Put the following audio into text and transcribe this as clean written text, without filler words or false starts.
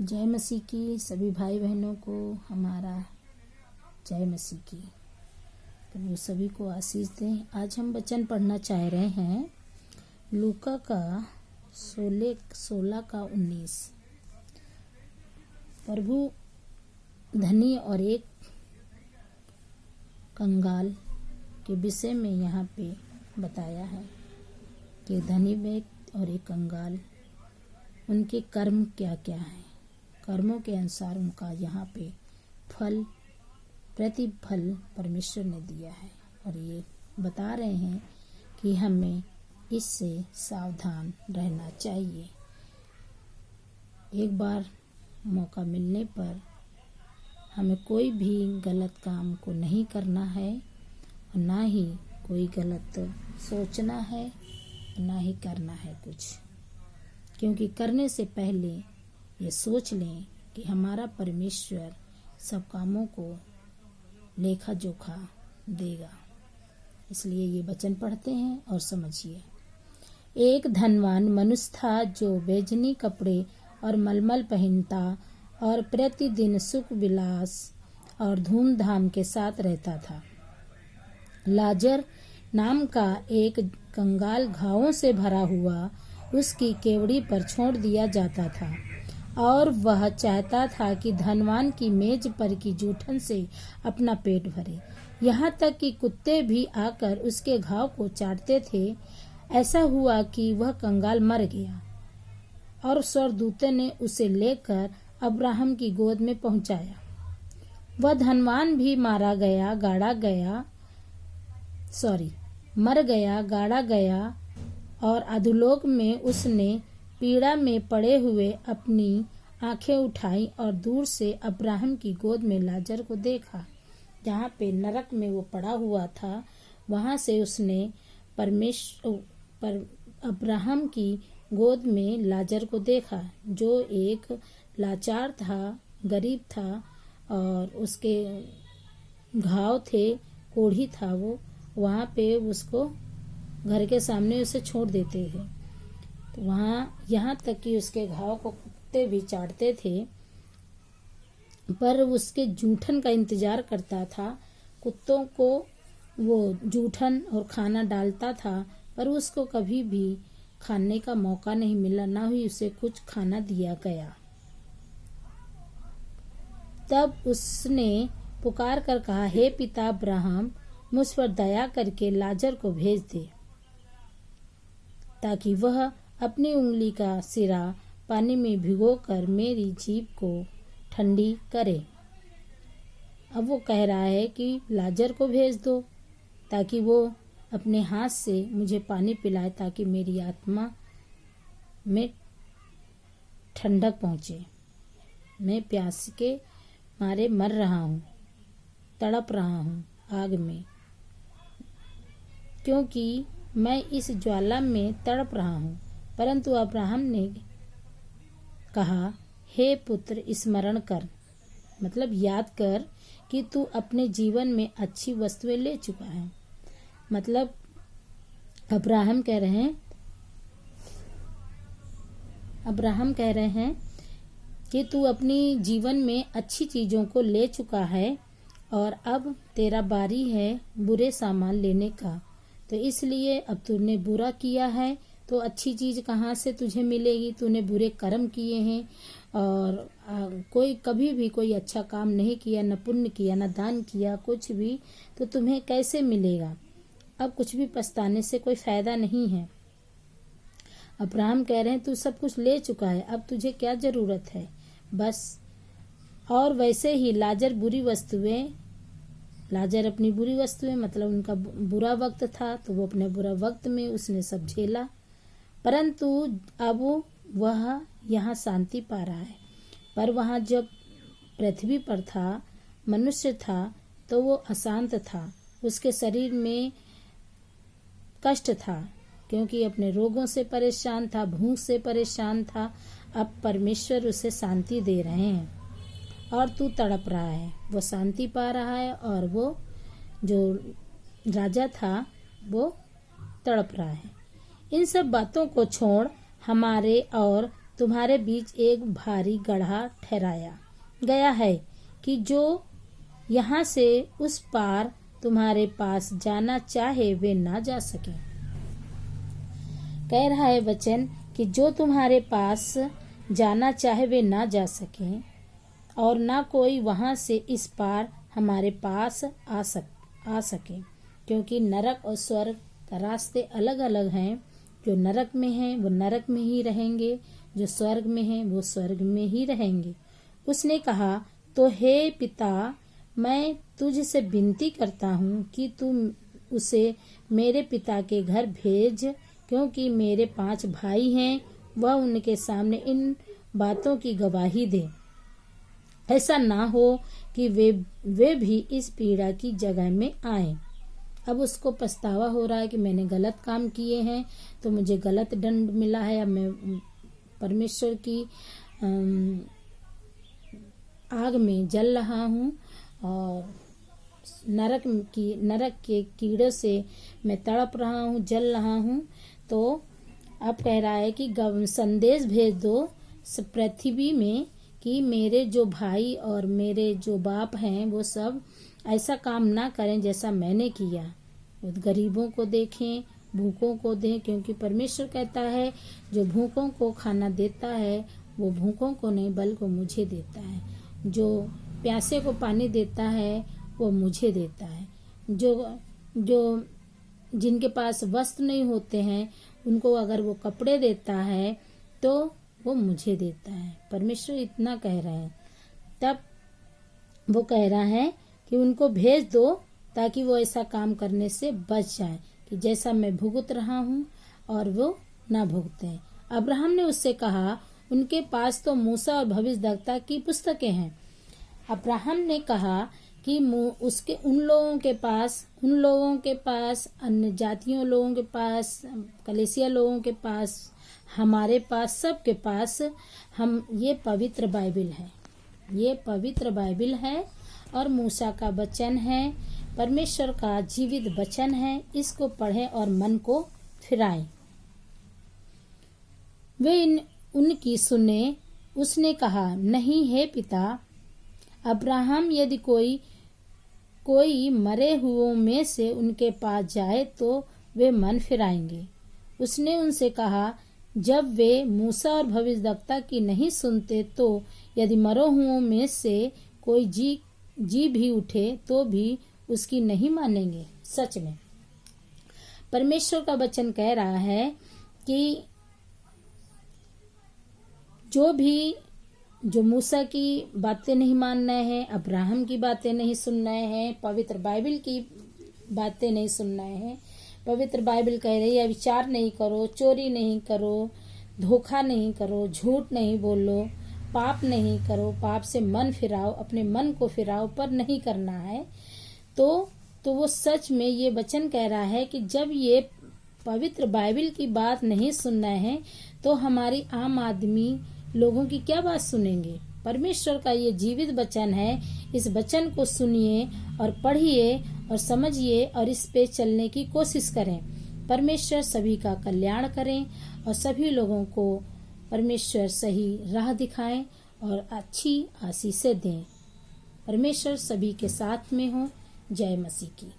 जय मसीह की सभी भाई बहनों को हमारा जय मसीह की। प्रभु सभी को आशीष दें। आज हम वचन पढ़ना चाह रहे हैं लूका का 16 का 19। प्रभु धनी और एक कंगाल के विषय में यहाँ पे बताया है कि धनी व्यक्ति और एक कंगाल, उनके कर्म क्या क्या हैं। कर्मों के अनुसार उनका यहाँ पे फल प्रतिफल परमेश्वर ने दिया है और ये बता रहे हैं कि हमें इससे सावधान रहना चाहिए। एक बार मौका मिलने पर हमें कोई भी गलत काम को नहीं करना है और ना ही कोई गलत सोचना है और ना ही करना है कुछ, क्योंकि करने से पहले ये सोच लें कि हमारा परमेश्वर सब कामों को लेखा जोखा देगा। इसलिए ये वचन पढ़ते हैं और समझिए। एक धनवान मनुष्य था जो बैजनी कपड़े और मलमल पहनता और प्रतिदिन सुख विलास और धूमधाम के साथ रहता था। लाजर नाम का एक कंगाल घावों से भरा हुआ उसकी केवड़ी पर छोड़ दिया जाता था और वह चाहता था कि धनवान की मेज पर की जूठन से अपना पेट भरे। यहाँ तक कि कुत्ते भी आकर उसके घाव को चाटते थे। ऐसा हुआ कि वह कंगाल मर गया और स्वर्गदूतों ने उसे लेकर अब्राहम की गोद में पहुंचाया। वह धनवान भी मर गया गाड़ा गया और अधोलोक में उसने पीड़ा में पड़े हुए अपनी आंखें उठाई और दूर से अब्राहम की गोद में लाजर को देखा। जहाँ पे नरक में वो पड़ा हुआ था, वहाँ से उसने अब्राहम की गोद में लाजर को देखा, जो एक लाचार था, गरीब था और उसके घाव थे, कोढ़ी था। वो वहाँ पे उसको घर के सामने उसे छोड़ देते थे। तो वहाँ यहाँ तक कि उसके घाव को कुत्ते भी चाटते थे, पर उसके जूठन का इंतजार करता था। कुत्तों को वो जूठन और खाना डालता था, पर उसको कभी भी खाने का मौका नहीं मिला, ना ही उसे कुछ खाना दिया गया। तब उसने पुकार कर कहा, हे पिता अब्राहम, मुझ पर दया करके लाजर को भेज दे, ताकि वह अपनी उंगली का सिरा पानी में भिगोकर मेरी जीभ को ठंडी करे। अब वो कह रहा है कि लाजर को भेज दो ताकि वो अपने हाथ से मुझे पानी पिलाए, ताकि मेरी आत्मा में ठंडक पहुँचे। मैं प्यास के मारे मर रहा हूँ, तड़प रहा हूँ आग में, क्योंकि मैं इस ज्वाला में तड़प रहा हूँ। परंतु अब्राहम ने कहा, हे पुत्र, स्मरण कर, मतलब याद कर कि तू अपने जीवन में अच्छी वस्तुएं ले चुका है। मतलब अब्राहम कह रहे हैं कि तू अपनी जीवन में अच्छी चीजों को ले चुका है और अब तेरा बारी है बुरे सामान लेने का। तो इसलिए अब तूने बुरा किया है तो अच्छी चीज कहाँ से तुझे मिलेगी? तूने बुरे कर्म किए हैं और कोई कभी भी कोई अच्छा काम नहीं किया, न पुण्य किया, न दान किया, कुछ भी, तो तुम्हें कैसे मिलेगा? अब कुछ भी पछताने से कोई फायदा नहीं है। अब्राहम कह रहे हैं तू सब कुछ ले चुका है, अब तुझे क्या जरूरत है? बस। और वैसे ही लाजर अपनी बुरी वस्तुएं, मतलब उनका बुरा वक्त था, तो वो अपने बुरा वक्त में उसने सब झेला। परंतु अब वह यहाँ शांति पा रहा है। पर वहाँ जब पृथ्वी पर था, मनुष्य था, तो वो अशांत था, उसके शरीर में कष्ट था, क्योंकि अपने रोगों से परेशान था, भूख से परेशान था। अब परमेश्वर उसे शांति दे रहे हैं और तू तड़प रहा है। वो शांति पा रहा है और वो जो राजा था वो तड़प रहा है। इन सब बातों को छोड़ हमारे और तुम्हारे बीच एक भारी गड्ढा ठहराया गया है कि जो यहाँ से उस पार तुम्हारे पास जाना चाहे वे ना जा सके। कह रहा है वचन कि जो तुम्हारे पास जाना चाहे वे ना जा सके और ना कोई वहाँ से इस पार हमारे पास आ सके, क्योंकि नरक और स्वर्ग का रास्ते अलग अलग हैं। जो नरक में हैं वो नरक में ही रहेंगे, जो स्वर्ग में हैं वो स्वर्ग में ही रहेंगे। उसने कहा, तो हे पिता, मैं तुझसे विनती करता हूँ कि तू उसे मेरे पिता के घर भेज, क्योंकि मेरे 5 भाई हैं। वह उनके सामने इन बातों की गवाही दे। ऐसा ना हो कि वे भी इस पीड़ा की जगह में आए। अब उसको पछतावा हो रहा है कि मैंने गलत काम किए हैं, तो मुझे गलत दंड मिला है। अब मैं परमेश्वर की आग में जल रहा हूँ और नरक के कीड़ों से मैं तड़प रहा हूँ, जल रहा हूँ। तो अब कह रहा है कि संदेश भेज दो पृथ्वी में कि मेरे जो भाई और मेरे जो बाप हैं वो सब ऐसा काम ना करें जैसा मैंने किया। वो गरीबों को देखें, भूखों को दें, क्योंकि परमेश्वर कहता है जो भूखों को खाना देता है वो भूखों को नहीं बल्कि मुझे देता है। जो प्यासे को पानी देता है वो मुझे देता है। जो जिनके पास वस्त्र नहीं होते हैं उनको अगर वो कपड़े देता है तो वो मुझे देता है। परमेश्वर इतना कह रहा है। तब वो कह रहा है कि उनको भेज दो ताकि वो ऐसा काम करने से बच जाए कि जैसा मैं भुगत रहा हूँ और वो ना भुगते। अब्राहम ने उससे कहा, उनके पास तो मूसा और भविष्यद्वक्ता की पुस्तकें हैं। अब्राहम ने कहा कि उसके उन लोगों के पास अन्य जातियों लोगों के पास, कलीसिया लोगों के पास, हमारे पास, सबके पास हम ये पवित्र बाइबिल है। ये पवित्र बाइबिल है और मूसा का वचन है, परमेश्वर का जीवित वचन है। इसको पढ़ें और मन को फिराएं। वे उनकी सुने। उसने कहा, नहीं हे पिता अब्राहम, यदि कोई मरे हुओं में से उनके पास जाए तो वे मन फिराएंगे। उसने उनसे कहा, जब वे मूसा और भविष्यद्वक्ता की नहीं सुनते तो यदि मरे हुओं में से कोई जी भी उठे तो भी उसकी नहीं मानेंगे। सच में परमेश्वर का वचन कह रहा है कि जो मूसा की बातें नहीं मान रहे हैं, अब्राहम की बातें नहीं सुन रहे हैं, पवित्र बाइबिल की बातें नहीं सुन रहे हैं। पवित्र बाइबिल कह रही है विचार नहीं करो, चोरी नहीं करो, धोखा नहीं करो, झूठ नहीं बोलो, पाप नहीं करो, पाप से मन फिराओ, अपने मन को फिराओ, पर नहीं करना है। तो वो सच में ये वचन कह रहा है कि जब ये पवित्र बाइबिल की बात नहीं सुन रहे हैं तो हमारी आम आदमी लोगों की क्या बात सुनेंगे। परमेश्वर का ये जीवित वचन है। इस वचन को सुनिए और पढ़िए और समझिए और इस पे चलने की कोशिश करें। परमेश्वर सभी का कल्याण करें और सभी लोगों को परमेश्वर सही राह दिखाएं और अच्छी आशीषें दें। परमेश्वर सभी के साथ में हो। जय मसीह की।